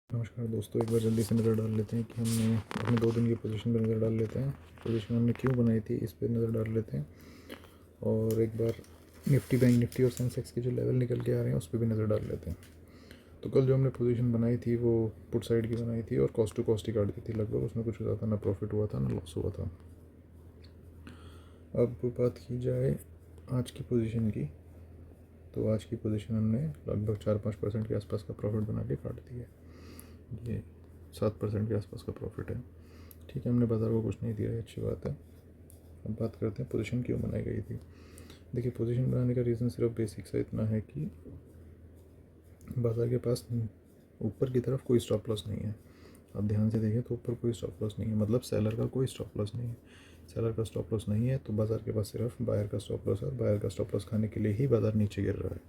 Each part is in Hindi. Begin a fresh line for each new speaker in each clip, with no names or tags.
नमस्कार दोस्तों, एक बार जल्दी से नज़र डाल लेते हैं कि हमने अपने 2 दिन की पोजीशन पर नज़र डाल लेते हैं। पोजीशन हमने क्यों बनाई थी इस पर नज़र डाल लेते हैं और एक बार निफ्टी, बैंक निफ्टी और सेंसेक्स के जो लेवल निकल के आ रहे हैं उस पर भी नज़र डाल लेते हैं। तो कल जो हमने पोजीशन बनाई थी वो पुट साइड की बनाई थी और कॉस्ट टू कॉस्ट ही काट दी थी लगभग। उसमें कुछ ज़्यादा ना प्रॉफिट हुआ था ना लॉस हुआ था। अब बात की जाए आज की पोजीशन की, तो आज की पोजीशन हमने लगभग 4-5% के आसपास का प्रॉफिट बना के काट दिया है। ये 7% के आसपास का प्रॉफिट है। ठीक है, हमने बाज़ार को कुछ नहीं दिया है, अच्छी बात है। अब बात करते हैं पोजीशन क्यों बनाई गई थी। देखिए, पोजीशन बनाने का रीज़न सिर्फ बेसिक सा इतना है कि बाज़ार के पास ऊपर की तरफ कोई स्टॉप लॉस नहीं है। आप ध्यान से देखें तो ऊपर कोई स्टॉप लॉस नहीं है, मतलब सेलर का कोई स्टॉप लॉस नहीं है। सेलर का स्टॉप लॉस नहीं है तो बाज़ार के पास सिर्फ बायर का स्टॉप लॉस है। बायर का स्टॉप लॉस खाने के लिए ही बाज़ार नीचे गिर रहा है।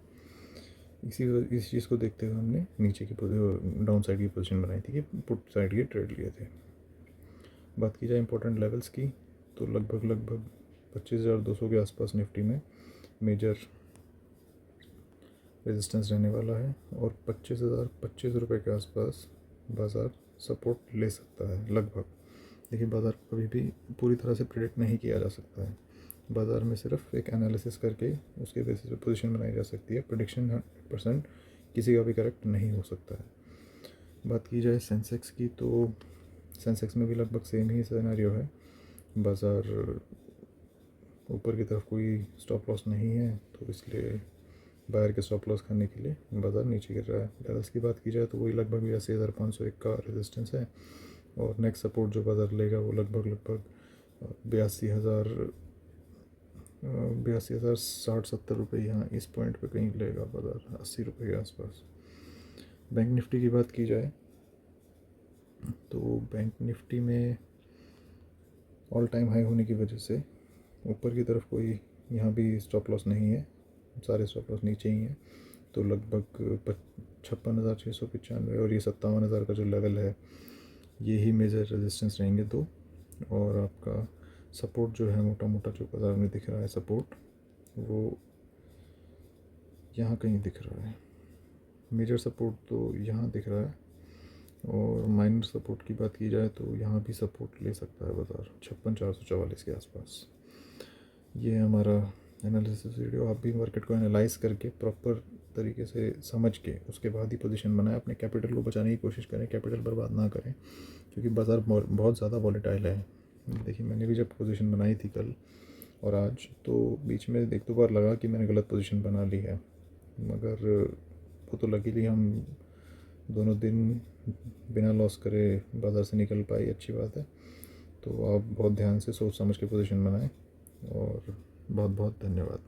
इस चीज़ को देखते हुए हमने नीचे की डाउन साइड की पोजीशन बनाई थी कि पुट साइड के ट्रेड लिए थे। बात की जाए इंपॉर्टेंट लेवल्स की, तो लगभग 25,200 के आसपास निफ्टी में मेजर रेजिस्टेंस रहने वाला है और 25,025 रुपये के आसपास बाज़ार सपोर्ट ले सकता है लगभग। देखिए, बाज़ार को कभी भी पूरी तरह से प्रेडिक्ट नहीं किया जा सकता है। बाज़ार में सिर्फ एक एनालिसिस करके उसके बेसिस पे पोजीशन बनाई जा सकती है। प्रेडिक्शन 100% किसी का भी करेक्ट नहीं हो सकता है। बात की जाए सेंसेक्स की, तो सेंसेक्स में भी लगभग सेम ही सिनेरियो है। बाज़ार ऊपर की तरफ कोई स्टॉप लॉस नहीं है तो इसलिए बायर के स्टॉप लॉस खाने के लिए बाज़ार नीचे गिर रहा है। लेवल्स की बात की जाए तो वही लगभग 82,501 का रेजिस्टेंस है और नेक्स्ट सपोर्ट जो बाज़ार लेगा वो लगभग 82,000 60-70 रुपये यहाँ इस पॉइंट पे कहीं लेगा बाज़ार, 80 रुपये के आसपास। बैंक निफ्टी की बात की जाए तो बैंक निफ्टी में ऑल टाइम हाई होने की वजह से ऊपर की तरफ कोई यहाँ भी स्टॉप लॉस नहीं है, सारे स्टॉप लॉस नीचे ही हैं। तो लगभग 56,695 और ये 57,000 का जो लेवल है ये ही मेजर रेजिस्टेंस रहेंगे दो। और आपका सपोर्ट जो है मोटा मोटा जो बाज़ार में दिख रहा है सपोर्ट, वो यहाँ कहीं दिख रहा है। मेजर सपोर्ट तो यहाँ दिख रहा है और माइनर सपोर्ट की बात की जाए तो यहाँ भी सपोर्ट ले सकता है बाज़ार 56,444 के आसपास। ये हमारा एनालिसिस वीडियो। आप भी मार्केट को एनालाइज करके प्रॉपर तरीके से समझ के उसके बाद ही पोजीशन बनाएं। अपने कैपिटल को बचाने की कोशिश करें, कैपिटल बर्बाद ना करें, क्योंकि बाज़ार बहुत ज़्यादा वॉलेटाइल है। देखिए, मैंने भी जब पोजीशन बनाई थी कल और आज, तो बीच में एक दो बार लगा कि मैंने गलत पोजीशन बना ली है, मगर वो तो लकीली हम दोनों दिन बिना लॉस करे बाज़ार से निकल पाई, अच्छी बात है। तो आप बहुत ध्यान से सोच समझ के पोजीशन बनाएं और बहुत बहुत धन्यवाद।